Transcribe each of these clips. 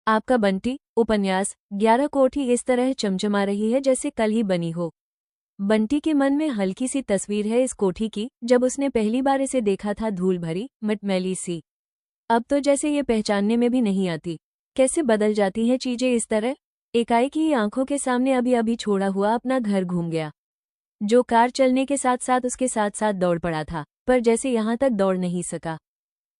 आपका बंटी उपन्यास 11 कोठी इस तरह चमचमा रही है जैसे कल ही बनी हो। बंटी के मन में हल्की सी तस्वीर है इस कोठी की, जब उसने पहली बार इसे देखा था धूल भरी मटमैली सी। अब तो जैसे ये पहचानने में भी नहीं आती। कैसे बदल जाती हैं चीजें इस तरह। एकाएक ही आंखों के सामने अभी अभी छोड़ा हुआ अपना घर घूम गया, जो कार चलने के साथ साथ उसके साथ साथ दौड़ पड़ा था, पर जैसे यहां तक दौड़ नहीं सका।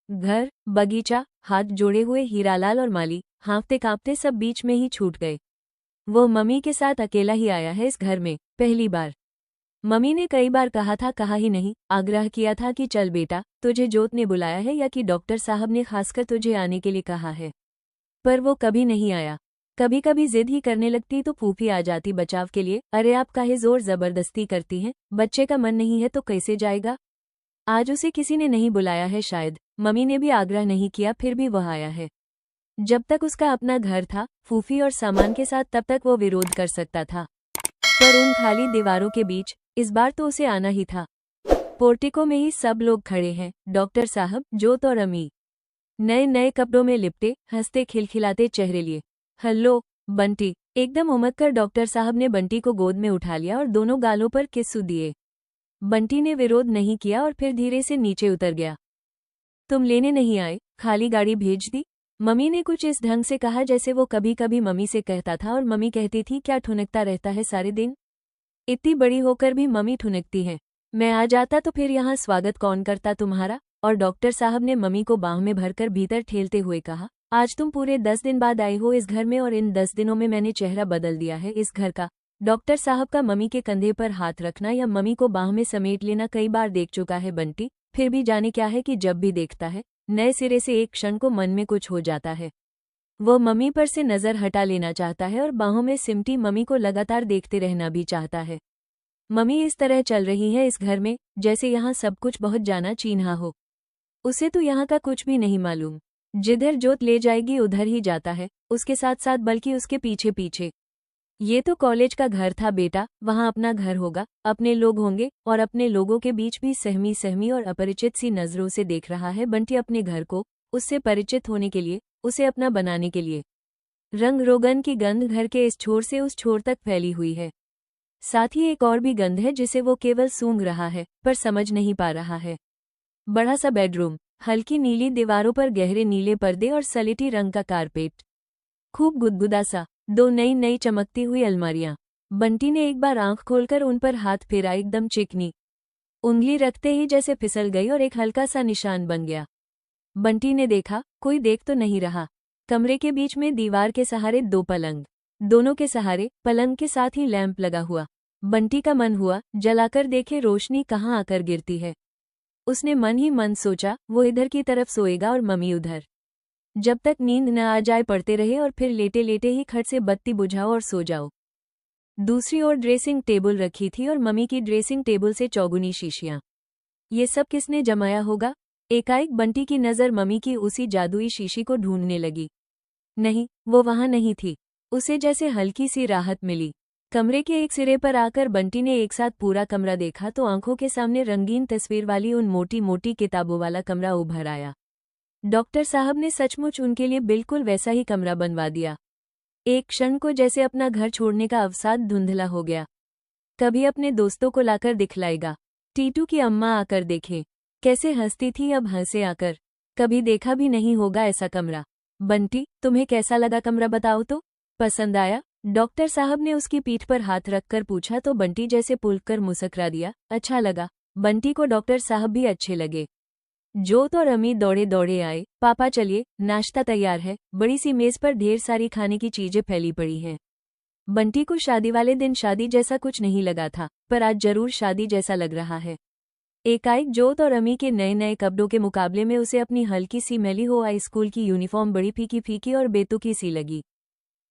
घर, बगीचा, हाथ जोड़े हुए हीरालाल और माली हाँफते कांपते सब बीच में ही छूट गए। वो मम्मी के साथ अकेला ही आया है इस घर में, पहली बार। मम्मी ने कई बार कहा था, कहा ही नहीं, आग्रह किया था कि चल बेटा, तुझे जोत ने बुलाया है या कि डॉक्टर साहब ने खासकर तुझे आने के लिए कहा है। पर वो कभी नहीं आया। कभी कभी जिद ही करने लगती तो फूफी आ जाती बचाव के लिए। अरे आप काहे जोर जबरदस्ती करती हैं, बच्चे का मन नहीं है तो कैसे जाएगा। आज उसे किसी ने नहीं बुलाया है, शायद मम्मी ने भी आग्रह नहीं किया, फिर भी वह आया है। जब तक उसका अपना घर था फूफी और सामान के साथ, तब तक वो विरोध कर सकता था, पर उन खाली दीवारों के बीच इस बार तो उसे आना ही था। पोर्टिको में ही सब लोग खड़े हैं, डॉक्टर साहब, जोत और अमी, नए नए कपड़ों में लिपटे, हंसते खिलखिलाते चेहरे लिए। हेलो बंटी, एकदम उमक कर डॉक्टर साहब ने बंटी को गोद में उठा लिया और दोनों गालों पर किस्सू दिए। बंटी ने विरोध नहीं किया और फिर धीरे से नीचे उतर गया। तुम लेने नहीं आए, खाली गाड़ी भेज दी। मम्मी ने कुछ इस ढंग से कहा जैसे वो कभी कभी मम्मी से कहता था और मम्मी कहती थी, क्या ठुनकता रहता है सारे दिन। इतनी बड़ी होकर भी मम्मी ठुनकती है। मैं आ जाता तो फिर यहाँ स्वागत कौन करता तुम्हारा। और डॉक्टर साहब ने मम्मी को बाहों में भरकर भीतर ठेलते हुए कहा, आज तुम पूरे 10 दिन बाद आए हो इस घर में और इन 10 दिनों में मैंने चेहरा बदल दिया है इस घर का। डॉक्टर साहब का मम्मी के कंधे पर हाथ रखना या मम्मी को बाहों में समेट लेना कई बार देख चुका है बंटी, फिर भी जाने क्या है कि जब भी देखता है नए सिरे से एक क्षण को मन में कुछ हो जाता है। वो मम्मी पर से नजर हटा लेना चाहता है और बाहों में सिमटी मम्मी को लगातार देखते रहना भी चाहता है। मम्मी इस तरह चल रही है इस घर में जैसे यहाँ सब कुछ बहुत जाना चीन्हा हो। उसे तो यहाँ का कुछ भी नहीं मालूम। जिधर जोत ले जाएगी उधर ही जाता है, उसके साथ साथ बल्कि उसके पीछे पीछे। ये तो कॉलेज का घर था बेटा, वहाँ अपना घर होगा, अपने लोग होंगे, और अपने लोगों के बीच भी सहमी सहमी और अपरिचित सी नजरों से देख रहा है बंटी अपने घर को, उससे परिचित होने के लिए, उसे अपना बनाने के लिए। रंग रोगन की गंध घर के इस छोर से उस छोर तक फैली हुई है। साथ ही एक और भी गंध है जिसे वो केवल सूंघ रहा है, पर समझ नहीं पा रहा है। बड़ा सा बेडरूम, हल्की नीली दीवारों पर गहरे नीले पर्दे और सलेटी रंग का कारपेट, खूब गुदगुदा सा, दो नई नई चमकती हुई अलमारियां। बंटी ने एक बार आंख खोलकर उन पर हाथ फेरा, एकदम चिकनी उंगली रखते ही जैसे फिसल गई और एक हल्का सा निशान बन गया। बंटी ने देखा, कोई देख तो नहीं रहा। कमरे के बीच में दीवार के सहारे दो पलंग, दोनों के सहारे पलंग के साथ ही लैंप लगा हुआ। बंटी का मन हुआ जलाकर देखे रोशनी कहाँ आकर गिरती है। उसने मन ही मन सोचा, वो इधर की तरफ सोएगा और मम्मी उधर। जब तक नींद न आ जाए पड़ते रहे और फिर लेटे लेटे ही खट से बत्ती बुझाओ और सो जाओ। दूसरी ओर ड्रेसिंग टेबल रखी थी और मम्मी की ड्रेसिंग टेबल से चौगुनी शीशियां। ये सब किसने जमाया होगा। एकाएक बंटी की नज़र मम्मी की उसी जादुई शीशी को ढूंढने लगी। नहीं, वो वहां नहीं थी। उसे जैसे हल्की सी राहत मिली। कमरे के एक सिरे पर आकर बंटी ने एक साथ पूरा कमरा देखा तो आंखों के सामने रंगीन तस्वीर वाली उन मोटी मोटी किताबों वाला कमरा उभर आया। डॉक्टर साहब ने सचमुच उनके लिए बिल्कुल वैसा ही कमरा बनवा दिया। एक क्षण को जैसे अपना घर छोड़ने का अवसाद धुंधला हो गया। कभी अपने दोस्तों को लाकर दिखलाएगा। टीटू की अम्मा आकर देखें, कैसे हंसती थी, अब हंसे आकर। कभी देखा भी नहीं होगा ऐसा कमरा। बंटी, तुम्हें कैसा लगा कमरा, बताओ तो। पसंद आया। डॉक्टर साहब ने उसकी पीठ पर हाथ रखकर पूछा तो बंटी जैसे पुलक मुस्करा दिया। अच्छा लगा। बंटी को डॉक्टर साहब भी अच्छे लगे। जोत और अमी दौड़े दौड़े आए। पापा चलिए, नाश्ता तैयार है। बड़ी सी मेज पर ढेर सारी खाने की चीजें फैली पड़ी हैं। बंटी को शादी वाले दिन शादी जैसा कुछ नहीं लगा था, पर आज जरूर शादी जैसा लग रहा है। एकाएक जोत और अमी के नए नए कपड़ों के मुकाबले में उसे अपनी हल्की सी मैली हो आई स्कूल की यूनिफॉर्म बड़ी फीकी फीकी और बेतुकी सी लगी।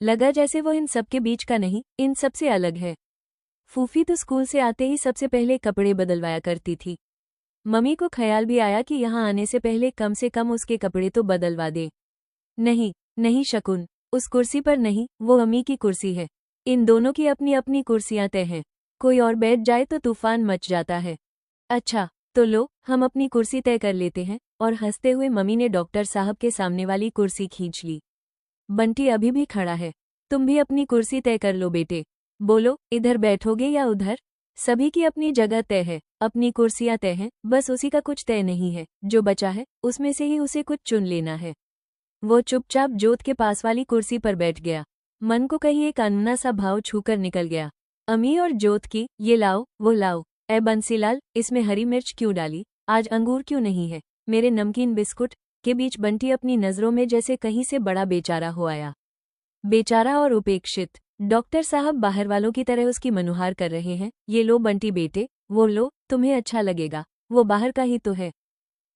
लगा जैसे वो इन सबके बीच का नहीं, इन सबसे अलग है। फूफी तो स्कूल से आते ही सबसे पहले कपड़े बदलवाया करती थी। मम्मी को ख्याल भी आया कि यहाँ आने से पहले कम से कम उसके कपड़े तो बदलवा दे। नहीं नहीं शकुन, उस कुर्सी पर नहीं, वो अम्मी की कुर्सी है। इन दोनों की अपनी अपनी कुर्सियां तय हैं। कोई और बैठ जाए तो तूफान मच जाता है। अच्छा, तो लो, हम अपनी कुर्सी तय कर लेते हैं। और हंसते हुए मम्मी ने डॉक्टर साहब के सामने वाली कुर्सी खींच ली। बंटी अभी भी खड़ा है। तुम भी अपनी कुर्सी तय कर लो बेटे। बोलो, इधर बैठोगे या उधर? सभी की अपनी जगह तय है, अपनी कुर्सियां तय हैं, बस उसी का कुछ तय नहीं है। जो बचा है उसमें से ही उसे कुछ चुन लेना है। वो चुपचाप जोत के पास वाली कुर्सी पर बैठ गया। मन को कहीं एक अनना सा भाव छूकर निकल गया। अमी और जोत की, ये लाओ वो लाओ। ए बंसीलाल, इसमें हरी मिर्च क्यों डाली? आज अंगूर क्यों नहीं है? मेरे नमकीन बिस्कुट। के बीच बंटी अपनी नजरों में जैसे कहीं से बड़ा बेचारा हो आया। बेचारा और उपेक्षित। डॉक्टर साहब बाहर वालों की तरह उसकी मनुहार कर रहे हैं। ये लो बंटी बेटे, वो लो, तुम्हें अच्छा लगेगा, वो बाहर का ही तो है।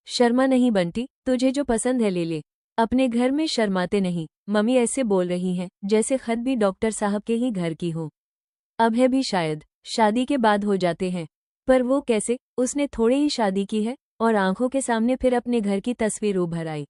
शर्मा नहीं बंटी, तुझे जो पसंद है ले ले। अपने घर में शर्माते नहीं। मम्मी ऐसे बोल रही हैं जैसे खत भी डॉक्टर साहब के ही घर की हो। अब है भी शायद, शादी के बाद हो जाते हैं। पर वो कैसे? उसने थोड़े ही शादी की है और आंखों के सामने फिर अपने घर की तस्वीर उभर आई।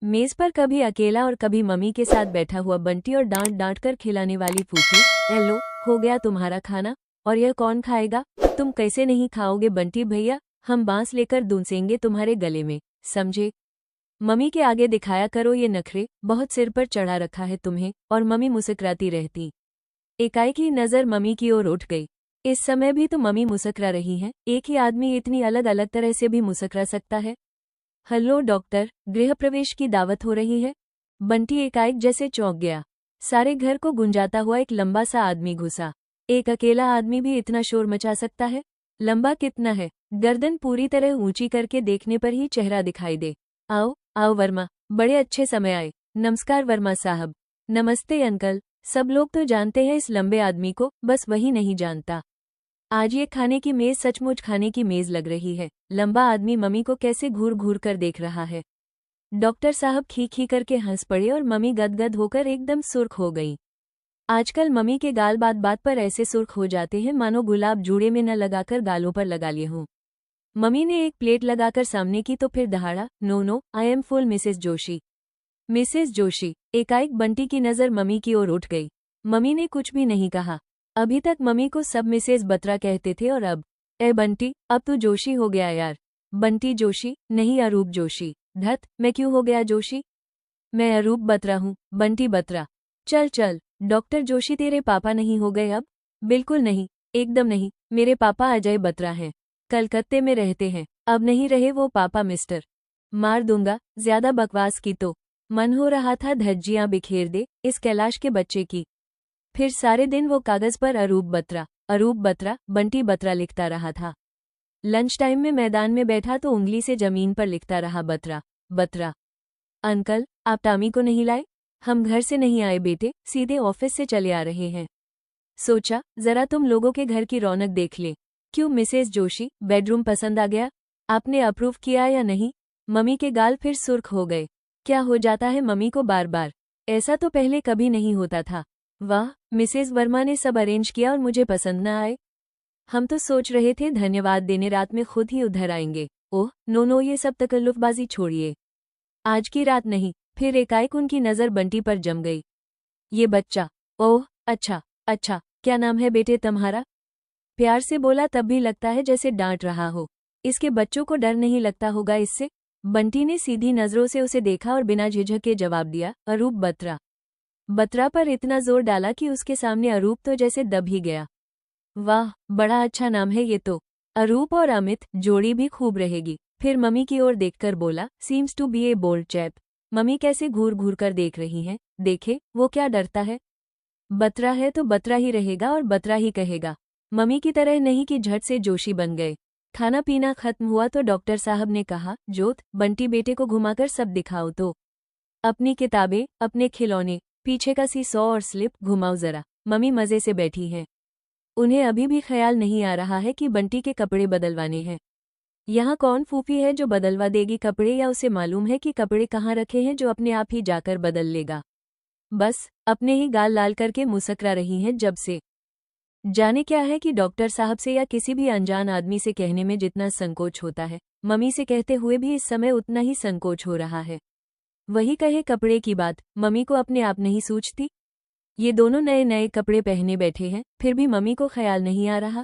मेज पर कभी अकेला और कभी मम्मी के साथ बैठा हुआ बंटी और डांट डांट कर खिलाने वाली फूफी। हेलो, हो गया तुम्हारा खाना? और यह कौन खाएगा? तुम कैसे नहीं खाओगे बंटी भैया? हम बांस लेकर दूंसेंगे तुम्हारे गले में, समझे? मम्मी के आगे दिखाया करो ये नखरे, बहुत सिर पर चढ़ा रखा है तुम्हें। और मम्मी मुस्कुराती रहती। एकाएक ही नजर मम्मी की ओर उठ गई। इस समय भी तो मम्मी मुस्कुरा रही हैं। एक ही आदमी इतनी अलग अलग तरह से भी मुस्कुरा सकता है? हेलो डॉक्टर, गृह प्रवेश की दावत हो रही है। बंटी एकाएक जैसे चौंक गया। सारे घर को गुंजाता हुआ एक लंबा सा आदमी घुसा। एक अकेला आदमी भी इतना शोर मचा सकता है? लंबा कितना है? गर्दन पूरी तरह ऊंची करके देखने पर ही चेहरा दिखाई दे। आओ आओ वर्मा, बड़े अच्छे समय आए। नमस्कार वर्मा साहब। नमस्ते अंकल। सब लोग तो जानते हैं इस लंबे आदमी को, बस वही नहीं जानता। आज ये खाने की मेज सचमुच खाने की मेज लग रही है। लंबा आदमी मम्मी को कैसे घूर घूर कर देख रहा है। डॉक्टर साहब खी खी करके हंस पड़े और मम्मी गदगद होकर एकदम सुर्ख हो गई। आजकल मम्मी के गाल बात बात पर ऐसे सुर्ख हो जाते हैं मानो गुलाब जूड़े में न लगाकर गालों पर लगा लिए हों। मम्मी ने एक प्लेट लगाकर सामने की तो फिर दहाड़ा, no no, I am full Mrs Joshi. Mrs Joshi. एकाएक बंटी की नजर मम्मी की ओर उठ गई। मम्मी ने कुछ भी नहीं कहा। अभी तक मम्मी को सब मिसेस बत्रा कहते थे और अब, ए बंटी, अब तू जोशी हो गया यार। बंटी जोशी नहीं, अरूप जोशी। धत, मैं क्यों हो गया जोशी? मैं अरूप बत्रा हूँ, बंटी बत्रा। चल चल, डॉक्टर जोशी तेरे पापा नहीं हो गए अब? बिल्कुल नहीं, एकदम नहीं। मेरे पापा अजय बत्रा हैं, कलकत्ते में रहते हैं। अब नहीं रहे वो पापा मिस्टर। मार दूंगा ज्यादा बकवास की तो। मन हो रहा था धज्जियां बिखेर दे इस कैलाश के बच्चे की। फिर सारे दिन वो कागज पर अरूप बत्रा, बंटी बत्रा लिखता रहा था। लंच टाइम में मैदान में बैठा तो उंगली से जमीन पर लिखता रहा बत्रा बत्रा। अंकल, आप टामी को नहीं लाए? हम घर से नहीं आए बेटे, सीधे ऑफिस से चले आ रहे हैं। सोचा जरा तुम लोगों के घर की रौनक देख ले। क्यों मिसेस जोशी, बेडरूम पसंद आ गया? आपने अप्रूव किया या नहीं? मम्मी के गाल फिर सुर्ख हो गए। क्या हो जाता है मम्मी को बार बार? ऐसा तो पहले कभी नहीं होता था। वाह, मिसेस वर्मा ने सब अरेंज किया और मुझे पसंद न आए। हम तो सोच रहे थे धन्यवाद देने रात में खुद ही उधर आएंगे। ओह नो नो, ये सब तकल्लुफबाजी छोड़िए, आज की रात नहीं। फिर एकाएक उनकी नजर बंटी पर जम गई। ये बच्चा, ओह अच्छा अच्छा, क्या नाम है बेटे तुम्हारा? प्यार से बोला तब भी लगता है जैसे डांट रहा हो। इसके बच्चों को डर नहीं लगता होगा इससे? बंटी ने सीधी नजरों से उसे देखा और बिना झिझक के जवाब दिया, अरूप बत्रा। बत्रा पर इतना जोर डाला कि उसके सामने अरूप तो जैसे दब ही गया। वाह, बड़ा अच्छा नाम है ये तो। अरूप और अमित जोड़ी भी खूब रहेगी। फिर मम्मी की ओर देखकर बोला, seems to be a bold chap. Mummy कैसे घूर घूर कर देख रही हैं, देखे वो क्या डरता है। बत्रा है तो बत्रा ही रहेगा और बत्रा ही कहेगा। मम्मी की तरह नहीं कि झट से जोशी बन गए। खाना पीना खत्म हुआ तो डॉक्टर साहब ने कहा, जोत, बंटी बेटे को घुमाकर सब दिखाओ तो। अपनी किताबें, अपने खिलौने, पीछे का सीसॉ और स्लिप घुमाओ जरा। मम्मी मजे से बैठी हैं। उन्हें अभी भी ख्याल नहीं आ रहा है कि बंटी के कपड़े बदलवाने हैं। यहाँ कौन फूफी है जो बदलवा देगी कपड़े, या उसे मालूम है कि कपड़े कहाँ रखे हैं जो अपने आप ही जाकर बदल लेगा। बस अपने ही गाल लाल करके मुस्कुरा रही हैं जब से। जाने क्या है कि डॉक्टर साहब से या किसी भी अनजान आदमी से कहने में जितना संकोच होता है, मम्मी से कहते हुए भी इस समय उतना ही संकोच हो रहा है। वही कहे कपड़े की बात, मम्मी को अपने आप नहीं सूझती। ये दोनों नए नए कपड़े पहने बैठे हैं, फिर भी मम्मी को ख्याल नहीं आ रहा।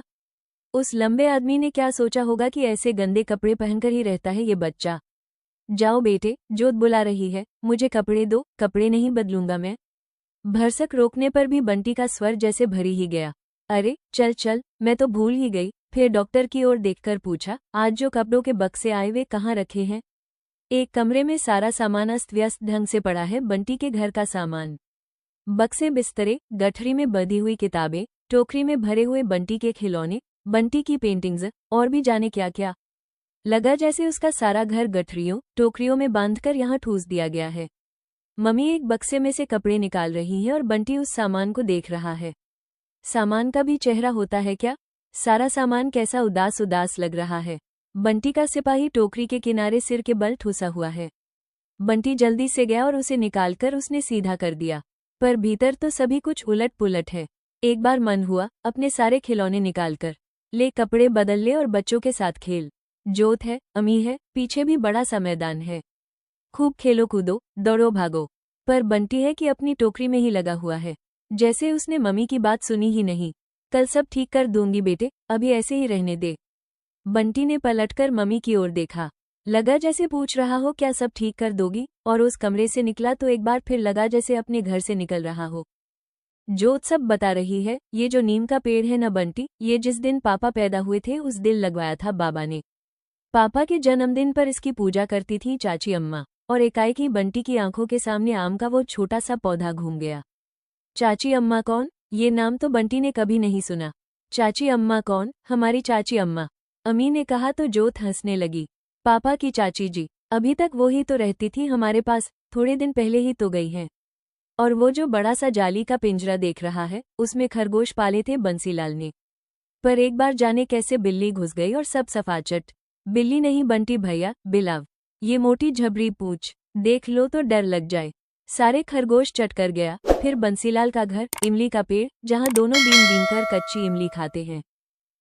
उस लंबे आदमी ने क्या सोचा होगा कि ऐसे गंदे कपड़े पहनकर ही रहता है ये बच्चा। जाओ बेटे, जोत बुला रही है, मुझे कपड़े दो, कपड़े नहीं बदलूंगा मैं। भरसक रोकने पर भी बंटी का स्वर जैसे भरी ही गया। अरे चल चल, मैं तो भूल ही गई। फिर डॉक्टर की ओर देखकर पूछा, आज जो कपड़ों के बक्से आए वे कहाँ रखे हैं? एक कमरे में सारा सामान अस्त व्यस्त ढंग से पड़ा है, बंटी के घर का सामान। बक्से, बिस्तरे, गठरी में बंधी हुई किताबें, टोकरी में भरे हुए बंटी के खिलौने, बंटी की पेंटिंग्स और भी जाने क्या क्या। लगा जैसे उसका सारा घर गठरियों टोकरियों में बांधकर यहाँ ठूस दिया गया है। मम्मी एक बक्से में से कपड़े निकाल रही है और बंटी उस सामान को देख रहा है। सामान का भी चेहरा होता है क्या? सारा सामान कैसा उदास उदास लग रहा है। बंटी का सिपाही टोकरी के किनारे सिर के बल ठुसा हुआ है। बंटी जल्दी से गया और उसे निकालकर उसने सीधा कर दिया, पर भीतर तो सभी कुछ उलट पुलट है। एक बार मन हुआ अपने सारे खिलौने निकालकर ले, कपड़े बदल ले और बच्चों के साथ खेल। जोत है, अमी है, पीछे भी बड़ा सा मैदान है, खूब खेलो कूदो, दौड़ो भागो। पर बंटी है कि अपनी टोकरी में ही लगा हुआ है, जैसे उसने मम्मी की बात सुनी ही नहीं। कल सब ठीक कर दूंगी बेटे, अभी ऐसे ही रहने दे। बंटी ने पलटकर मम्मी की ओर देखा, लगा जैसे पूछ रहा हो क्या सब ठीक कर दोगी, और उस कमरे से निकला तो एक बार फिर लगा जैसे अपने घर से निकल रहा हो। जोत सब बता रही है, ये जो नीम का पेड़ है न बंटी, ये जिस दिन पापा पैदा हुए थे उस दिन लगवाया था बाबा ने। पापा के जन्मदिन पर इसकी पूजा करती थी चाची अम्मा, और एकाएक ही बंटी की आंखों के सामने आम का वो छोटा सा पौधा घूम गया। चाची अम्मा कौन? ये नाम तो बंटी ने कभी नहीं सुना। चाची अम्मा कौन? हमारी चाची अम्मा। अम्मी ने कहा तो जोत हंसने लगी। पापा की चाची जी, अभी तक वो ही तो रहती थी हमारे पास, थोड़े दिन पहले ही तो गई हैं। और वो जो बड़ा सा जाली का पिंजरा देख रहा है, उसमें खरगोश पाले थे बंसीलाल ने। पर एक बार जाने कैसे बिल्ली घुस गई और सब सफाचट। बिल्ली नहीं बंटी भैया, बिलाव। ये मोटी झबरी पूंछ देख लो तो डर लग जाए। सारे खरगोश चट कर गया। फिर बंसीलाल का घर, इमली का पेड़, जहाँ दोनों बीन बीन कर कच्ची इमली खाते हैं।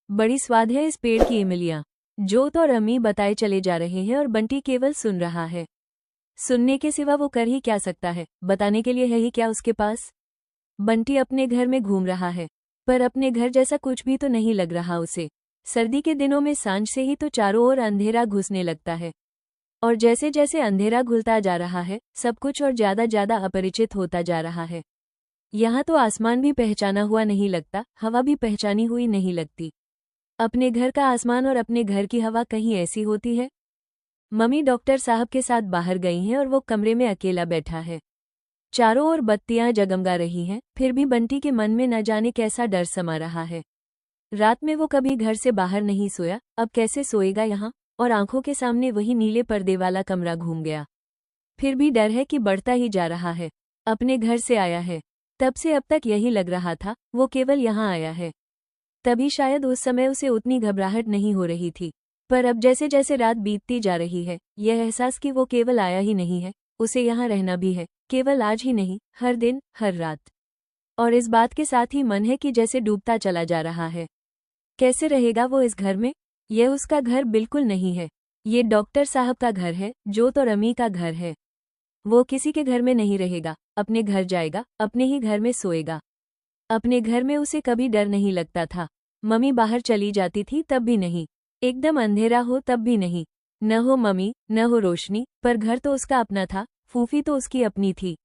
बड़ी स्वाद है इस पेड़ की इमलियां। जोत और अम्मी बताए चले जा रहे हैं और बंटी केवल सुन रहा है। सुनने के सिवा वो कर ही क्या सकता है, बताने के लिए है ही क्या उसके पास। बंटी अपने घर में घूम रहा है, पर अपने घर जैसा कुछ भी तो नहीं लग रहा उसे। सर्दी के दिनों में सांझ से ही तो चारों ओर अंधेरा घुसने लगता है, और जैसे जैसे अंधेरा घुलता जा रहा है, सब कुछ और ज्यादा ज्यादा अपरिचित होता जा रहा है। यहाँ तो आसमान भी पहचाना हुआ नहीं लगता, हवा भी पहचानी हुई नहीं लगती। अपने घर का आसमान और अपने घर की हवा कहीं ऐसी होती है? मम्मी डॉक्टर साहब के साथ बाहर गई हैं और वो कमरे में अकेला बैठा है। चारों ओर बत्तियां जगमगा रही हैं, फिर भी बंटी के मन में न जाने कैसा डर समा रहा है। रात में वो कभी घर से बाहर नहीं सोया, अब कैसे सोएगा यहाँ? और आंखों के सामने वही नीले पर्दे वाला कमरा घूम गया। फिर भी डर है कि बढ़ता ही जा रहा है। अपने घर से आया है, तब से अब तक यही लग रहा था, वो केवल यहाँ आया है। तभी शायद उस समय उसे उतनी घबराहट नहीं हो रही थी, पर अब जैसे जैसे रात बीतती जा रही है, यह एहसास कि वो केवल आया ही नहीं है, उसे यहाँ रहना भी है, केवल आज ही नहीं, हर दिन, हर रात। और इस बात के साथ ही मन है कि जैसे डूबता चला जा रहा है। कैसे रहेगा वो इस घर में? यह उसका घर बिल्कुल नहीं है, ये डॉक्टर साहब का घर है, जोत और अम्मी का घर है। वो किसी के घर में नहीं रहेगा, अपने घर जाएगा, अपने ही घर में सोएगा। अपने घर में उसे कभी डर नहीं लगता था। मम्मी बाहर चली जाती थी तब भी नहीं, एकदम अंधेरा हो तब भी नहीं। न हो मम्मी, न हो रोशनी, पर घर तो उसका अपना था, फूफी तो उसकी अपनी थी।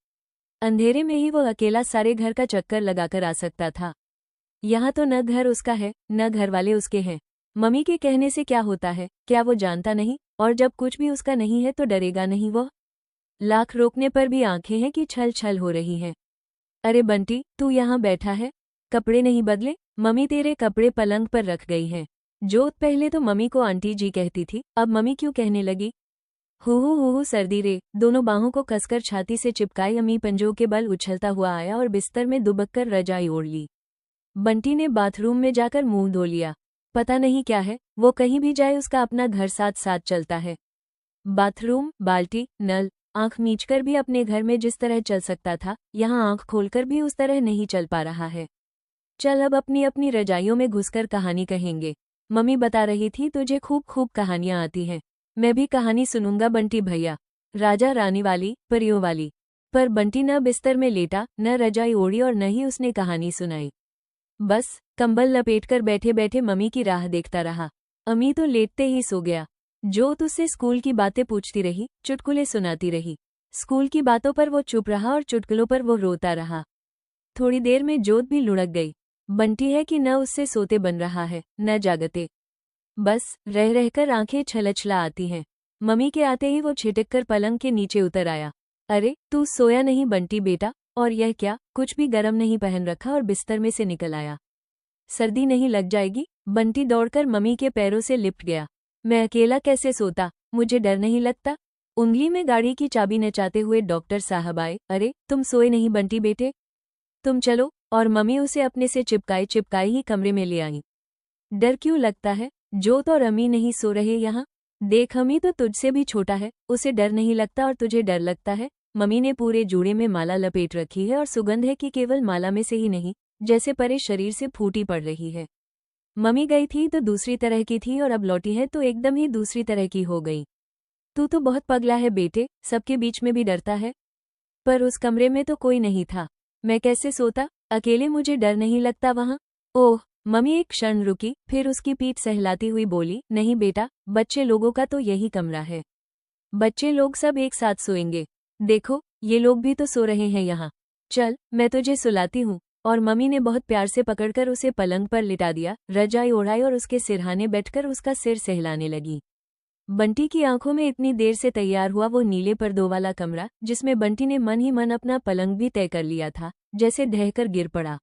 अंधेरे में ही वो अकेला सारे घर का चक्कर लगाकर आ सकता था। यहाँ तो न घर उसका है, न घर वाले उसके हैं। मम्मी के कहने से क्या होता है, क्या वो जानता नहीं? और जब कुछ भी उसका नहीं है तो डरेगा नहीं वो? लाख रोकने पर भी आंखें हैं कि छल छल हो रही हैं। अरे बंटी, तू यहाँ बैठा है, कपड़े नहीं बदले? मम्मी तेरे कपड़े पलंग पर रख गई हैं। जोत पहले तो मम्मी को आंटी जी कहती थी, अब मम्मी क्यों कहने लगी? हु सर्दी रे। दोनों बाहों को कसकर छाती से चिपकाई अम्मी पंजों के बल उछलता हुआ आया और बिस्तर में दुबककर रजाई ओढ़ ली। बंटी ने बाथरूम में जाकर मुंह धो लिया। पता नहीं क्या है, वो कहीं भी जाए उसका अपना घर साथ साथ चलता है। बाथरूम, बाल्टी, नल, आंख मीचकर भी अपने घर में जिस तरह चल सकता था, यहाँ आंख खोलकर भी उस तरह नहीं चल पा रहा है। चल अब अपनी अपनी रजाइयों में घुसकर कहानी कहेंगे। मम्मी बता रही थी तुझे खूब खूब कहानियां आती हैं। मैं भी कहानी सुनूंगा बंटी भैया, राजा रानी वाली, परियों वाली। पर बंटी न बिस्तर में लेटा, न रजाई ओढ़ी और न ही उसने कहानी सुनाई। बस कंबल लपेटकर बैठे बैठे मम्मी की राह देखता रहा। अम्मी तो लेटते ही सो गया। जोत उससे स्कूल की बातें पूछती रही, चुटकुले सुनाती रही। स्कूल की बातों पर वो चुप रहा और चुटकुलों पर वो रोता रहा। थोड़ी देर में जोत भी लुढ़क गई। बंटी है कि न उससे सोते बन रहा है, न जागते। बस रह रहकर आंखें छलछला आती हैं। मम्मी के आते ही वो छिटक कर पलंग के नीचे उतर आया। अरे तू सोया नहीं बंटी बेटा? और यह क्या, कुछ भी गरम नहीं पहन रखा और बिस्तर में से निकल आया। सर्दी नहीं लग जाएगी? बंटी दौड़कर मम्मी के पैरों से लिपट गया। मैं अकेला कैसे सोता, मुझे डर नहीं लगता? उंगली में गाड़ी की चाबी नचाते हुए डॉक्टर साहब आए। अरे तुम सोए नहीं बंटी बेटे, तुम चलो। और मम्मी उसे अपने से चिपकाए चिपकाए ही कमरे में ले आई। डर क्यों लगता है? जोत और अम्मी नहीं सो रहे यहाँ? देख अम्मी तो तुझसे भी छोटा है, उसे डर नहीं लगता और तुझे डर लगता है। मम्मी ने पूरे जूड़े में माला लपेट रखी है और सुगंध है कि केवल माला में से ही नहीं, जैसे परे शरीर से फूटी पड़ रही है। मम्मी गई थी तो दूसरी तरह की थी और अब लौटी है तो एकदम ही दूसरी तरह की हो गई। तू तो बहुत पगला है बेटे, सबके बीच में भी डरता है। पर उस कमरे में तो कोई नहीं था, मैं कैसे सोता अकेले? मुझे डर नहीं लगता वहाँ। ओह। मम्मी एक क्षण रुकी, फिर उसकी पीठ सहलाती हुई बोली, नहीं बेटा, बच्चे लोगों का तो यही कमरा है। बच्चे लोग सब एक साथ सोएंगे। देखो ये लोग भी तो सो रहे हैं यहाँ। चल मैं तुझे सुलाती हूँ। और मम्मी ने बहुत प्यार से पकड़कर उसे पलंग पर लिटा दिया, रजाई ओढ़ाई और उसके सिरहाने बैठकर उसका सिर सहलाने लगी। बंटी की आंखों में इतनी देर से तैयार हुआ वो नीले पर्दों वाला कमरा, जिसमें बंटी ने मन ही मन अपना पलंग भी तय कर लिया था, जैसे ढहकर गिर पड़ा।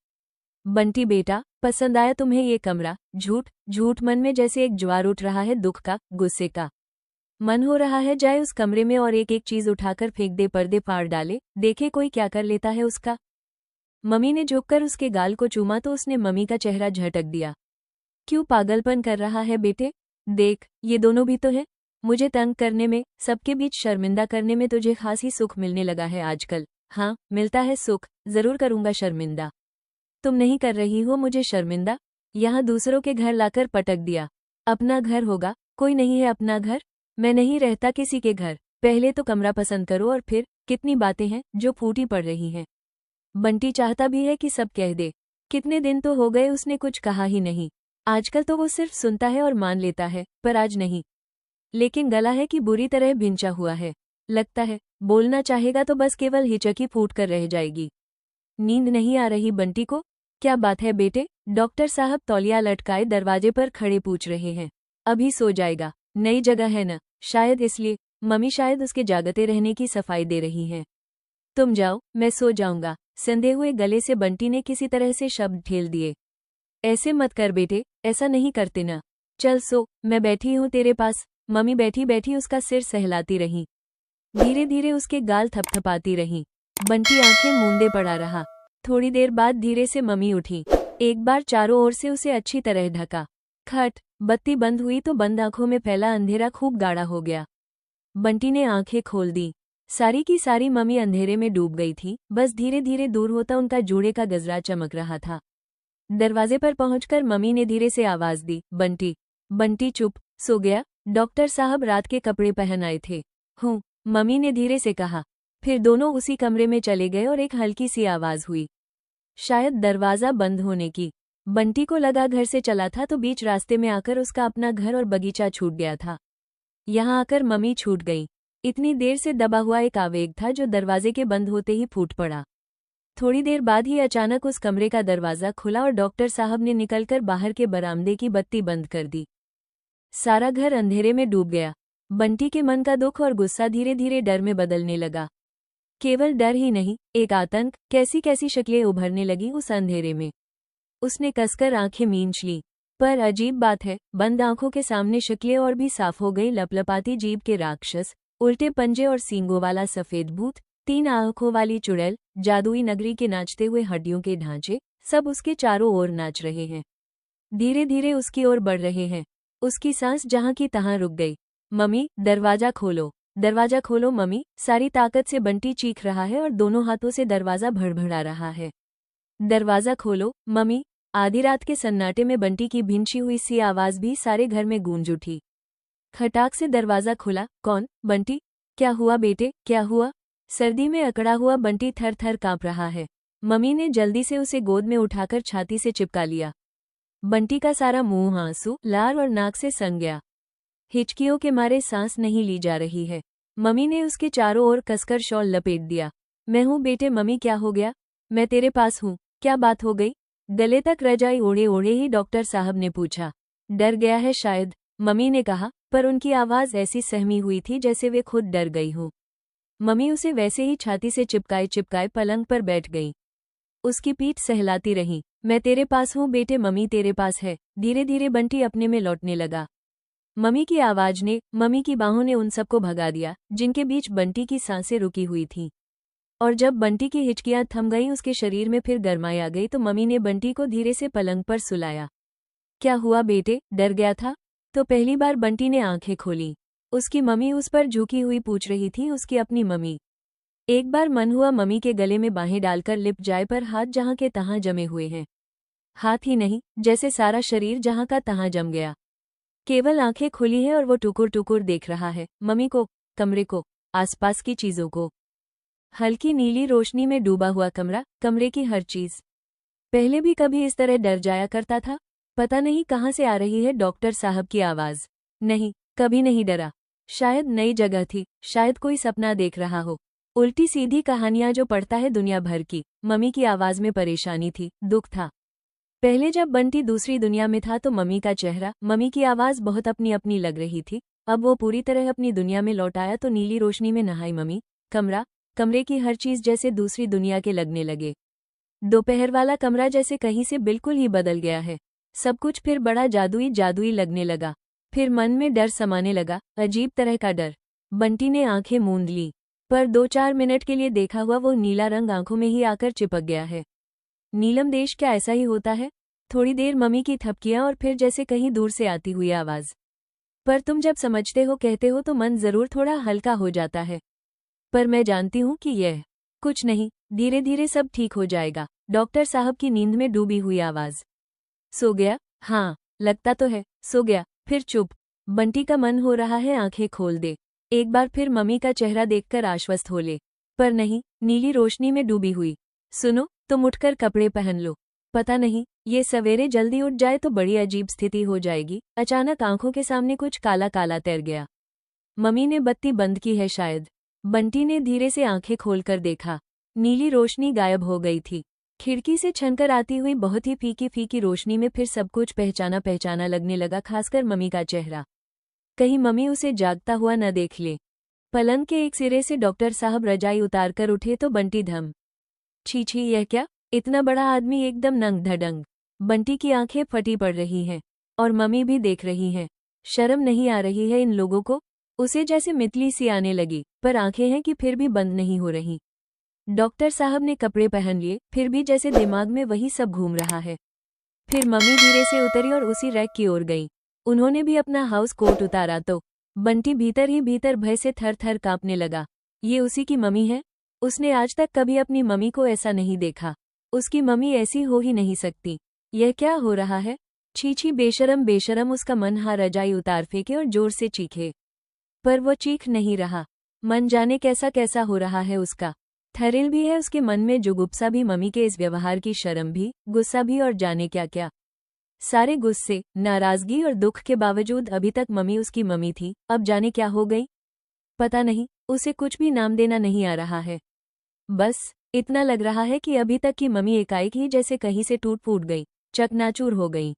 बंटी बेटा, पसंद आया तुम्हें ये कमरा? झूठ झूठ, मन में जैसे एक ज्वार उठ रहा है, दुख का, गुस्से का। मन हो रहा है जाए उस कमरे में और एक एक चीज उठाकर फेंक दे, पर्दे फाड़ डाले, देखे कोई क्या कर लेता है उसका। मम्मी ने झुककर उसके गाल को चूमा तो उसने मम्मी का चेहरा झटक दिया। क्यों पागलपन कर रहा है बेटे? देख ये दोनों भी तो है। मुझे तंग करने में, सबके बीच शर्मिंदा करने में तुझे खास ही सुख मिलने लगा है आजकल। हाँ मिलता है सुख, जरूर करूंगा शर्मिंदा। तुम नहीं कर रही हो मुझे शर्मिंदा। यहाँ दूसरों के घर लाकर पटक दिया। अपना घर होगा, कोई नहीं है अपना घर? मैं नहीं रहता किसी के घर। पहले तो कमरा पसंद करो और फिर, कितनी बातें हैं जो फूटी पड़ रही हैं। बंटी चाहता भी है कि सब कह दे। कितने दिन तो हो गए उसने कुछ कहा ही नहीं। आजकल तो वो सिर्फ सुनता है और मान लेता है, पर आज नहीं। लेकिन गला है कि बुरी तरह भिंचा हुआ है। लगता है बोलना चाहेगा तो बस केवल हिचकी फूट कर रह जाएगी। नींद नहीं आ रही बंटी को? क्या बात है बेटे? डॉक्टर साहब तौलिया लटकाए दरवाजे पर खड़े पूछ रहे हैं। अभी सो जाएगा, नई जगह है न, शायद इसलिए। मम्मी शायद उसके जागते रहने की सफाई दे रही हैं। तुम जाओ, मैं सो जाऊंगा। संधे हुए गले से बंटी ने किसी तरह से शब्द ढेल दिए। ऐसे मत कर बेटे, ऐसा नहीं करते ना। चल सो, मैं बैठी हूँ तेरे पास। मम्मी बैठी बैठी उसका सिर सहलाती रही, धीरे धीरे उसके गाल थपथपाती रही। बंटी आंखें मूंदे पड़ा रहा। थोड़ी देर बाद धीरे से मम्मी उठी। एक बार चारों ओर से उसे अच्छी तरह ढका। खट, बत्ती बंद हुई तो बंद आंखों में फैला अंधेरा खूब गाढ़ा हो गया। बंटी ने आंखें खोल दी। सारी की सारी मम्मी अंधेरे में डूब गई थी, बस धीरे धीरे दूर होता उनका जूड़े का गजरा चमक रहा था। दरवाजे पर पहुंचकर मम्मी ने धीरे से आवाज दी, बंटी। बंटी चुप, सो गया? डॉक्टर साहब रात के कपड़े पहन आए थे। हूँ, मम्मी ने धीरे से कहा। फिर दोनों उसी कमरे में चले गए और एक हल्की सी आवाज हुई, शायद दरवाजा बंद होने की। बंटी को लगा घर से चला था तो बीच रास्ते में आकर उसका अपना घर और बगीचा छूट गया था। यहाँ आकर मम्मी छूट गई। इतनी देर से दबा हुआ एक आवेग था जो दरवाजे के बंद होते ही फूट पड़ा। थोड़ी देर बाद ही अचानक उस कमरे का दरवाजा खुला और डॉक्टर साहब ने निकलकर बाहर के बरामदे की बत्ती बंद कर दी। सारा घर अंधेरे में डूब गया। बंटी के मन का दुख और गुस्सा धीरे धीरे डर में बदलने लगा। केवल डर ही नहीं, एक आतंक, कैसी कैसी शक्लें उभरने लगी उस अंधेरे में। उसने कसकर आंखें मींच ली। पर अजीब बात है, बंद आंखों के सामने शक्लें और भी साफ हो गई। लपलपाती जीभ के राक्षस, उल्टे पंजे और सींगों वाला सफेद भूत, 3 आंखों वाली चुड़ैल, जादुई नगरी के नाचते हुए हड्डियों के ढांचे, सब उसके चारों ओर नाच रहे हैं। धीरे धीरे उसकी ओर बढ़ रहे हैं। उसकी सांस जहां की तहां रुक गई। मम्मी, दरवाजा खोलो, दरवाजा खोलो मम्मी। सारी ताकत से बंटी चीख रहा है और दोनों हाथों से दरवाजा भड़भड़ा रहा है। दरवाजा खोलो मम्मी। आधी रात के सन्नाटे में बंटी की भिंची हुई सी आवाज भी सारे घर में गूंज उठी। खटाक से दरवाजा खुला। कौन? बंटी। क्या हुआ बेटे, क्या हुआ? सर्दी में अकड़ा हुआ बंटी थर थर कांप रहा है। मम्मी ने जल्दी से उसे गोद में उठाकर छाती से चिपका लिया। बंटी का सारा मुंह आंसू, लार और नाक से सन गया। हिचकियों के मारे सांस नहीं ली जा रही है। मम्मी ने उसके चारों ओर कसकर शॉल लपेट दिया। मैं हूँ बेटे। मम्मी क्या हो गया? मैं तेरे पास हूँ। क्या बात हो गई? गले तक रजाई ओढ़े ओढ़े ही डॉक्टर साहब ने पूछा। डर गया है शायद, मम्मी ने कहा, पर उनकी आवाज़ ऐसी सहमी हुई थी जैसे वे खुद डर गई हों। मम्मी उसे वैसे ही छाती से चिपकाए चिपकाए पलंग पर बैठ गई। उसकी पीठ सहलाती रही। मैं तेरे पास हूँ बेटे, मम्मी तेरे पास है। धीरे धीरे बंटी अपने में लौटने लगा। मम्मी की आवाज ने, मम्मी की बाहों ने उन सबको भगा दिया जिनके बीच बंटी की सांसें रुकी हुई थीं। और जब बंटी की हिचकियां थम गईं, उसके शरीर में फिर गर्माई आ गई, तो मम्मी ने बंटी को धीरे से पलंग पर सुलाया। क्या हुआ बेटे, डर गया था? तो पहली बार बंटी ने आंखें खोली। उसकी मम्मी उस पर झुकी हुई पूछ रही थी, उसकी अपनी मम्मी। एक बार मन हुआ मम्मी के गले में बाहें डालकर लिप जाए, पर हाथ जहां के तहां जमे हुए हैं। हाथ ही नहीं, जैसे सारा शरीर जहां का तहां जम गया। केवल आंखें खुली हैं और वो टुकुर टुकुर देख रहा है, मम्मी को, कमरे को, आसपास की चीजों को। हल्की नीली रोशनी में डूबा हुआ कमरा, कमरे की हर चीज। पहले भी कभी इस तरह डर जाया करता था? पता नहीं कहाँ से आ रही है डॉक्टर साहब की आवाज। नहीं, कभी नहीं डरा। शायद नई जगह थी, शायद कोई सपना देख रहा हो। उल्टी सीधी कहानियां जो पढ़ता है दुनिया भर की। मम्मी की आवाज में परेशानी थी, दुख था। पहले जब बंटी दूसरी दुनिया में था तो मम्मी का चेहरा, मम्मी की आवाज बहुत अपनी अपनी लग रही थी। अब वो पूरी तरह अपनी दुनिया में लौट आया तो नीली रोशनी में नहाई मम्मी, कमरा, कमरे की हर चीज जैसे दूसरी दुनिया के लगने लगे। दोपहर वाला कमरा जैसे कहीं से बिल्कुल ही बदल गया है। सब कुछ फिर बड़ा जादुई जादुई लगने लगा। फिर मन में डर समाने लगा, अजीब तरह का डर। बंटी ने आंखें मूंद ली, पर 2-4 मिनट के लिए देखा हुआ वो नीला रंग आंखों में ही आकर चिपक गया है। नीलम देश क्या ऐसा ही होता है? थोड़ी देर मम्मी की थपकियां और फिर जैसे कहीं दूर से आती हुई आवाज। पर तुम जब समझते हो, कहते हो तो मन जरूर थोड़ा हल्का हो जाता है। पर मैं जानती हूं कि यह कुछ नहीं, धीरे धीरे सब ठीक हो जाएगा। डॉक्टर साहब की नींद में डूबी हुई आवाज। सो गया? हाँ, लगता तो है, सो गया। फिर चुप। बंटी का मन हो रहा है आंखें खोल दे, एक बार फिर मम्मी का चेहरा देखकर आश्वस्त हो ले। पर नहीं, नीली रोशनी में डूबी हुई। सुनो, तुम उठकर कपड़े पहन लो। पता नहीं, ये सवेरे जल्दी उठ जाए तो बड़ी अजीब स्थिति हो जाएगी। अचानक आंखों के सामने कुछ काला काला तैर गया। मम्मी ने बत्ती बंद की है शायद। बंटी ने धीरे से आंखें खोलकर देखा। नीली रोशनी गायब हो गई थी। खिड़की से छनकर आती हुई बहुत ही फीकी फीकी रोशनी में फिर सब कुछ पहचाना पहचाना लगने लगा, खासकर मम्मी का चेहरा। कहीं मम्मी उसे जागता हुआ न देख ले। पलंग के एक सिरे से डॉक्टर साहब रजाई उतारकर उठे तो बंटी धम। छी छी, यह क्या? इतना बड़ा आदमी एकदम नंग धड़ंग। बंटी की आंखें फटी पड़ रही हैं। और मम्मी भी देख रही हैं। शर्म नहीं आ रही है इन लोगों को? उसे जैसे मितली सी आने लगी, पर आंखें हैं कि फिर भी बंद नहीं हो रही। डॉक्टर साहब ने कपड़े पहन लिए, फिर भी जैसे दिमाग में वही सब घूम रहा है। फिर मम्मी धीरे से उतरी और उसी रैक की ओर गई। उन्होंने भी अपना हाउस कोट उतारा तो बंटी भीतर ही भीतर भय से थर थर कांपने लगा। ये उसी की मम्मी है? उसने आज तक कभी अपनी मम्मी को ऐसा नहीं देखा। उसकी मम्मी ऐसी हो ही नहीं सकती। यह क्या हो रहा है? छी छी, बेशरम बेशरम। उसका मन हा रजाई उतार फेंके और जोर से चीखे, पर वो चीख नहीं रहा। मन जाने कैसा कैसा हो रहा है उसका। थरिल भी है उसके मन में, जुगुप्सा भी, मम्मी के इस व्यवहार की शर्म भी, गुस्सा भी और जाने क्या क्या। सारे गुस्से, नाराजगी और दुख के बावजूद अभी तक मम्मी उसकी मम्मी थी, अब जाने क्या हो गई। पता नहीं, उसे कुछ भी नाम देना नहीं आ रहा है। बस इतना लग रहा है कि अभी तक की मम्मी एकाएक ही जैसे कहीं से टूट फूट गई, चकनाचूर हो गई।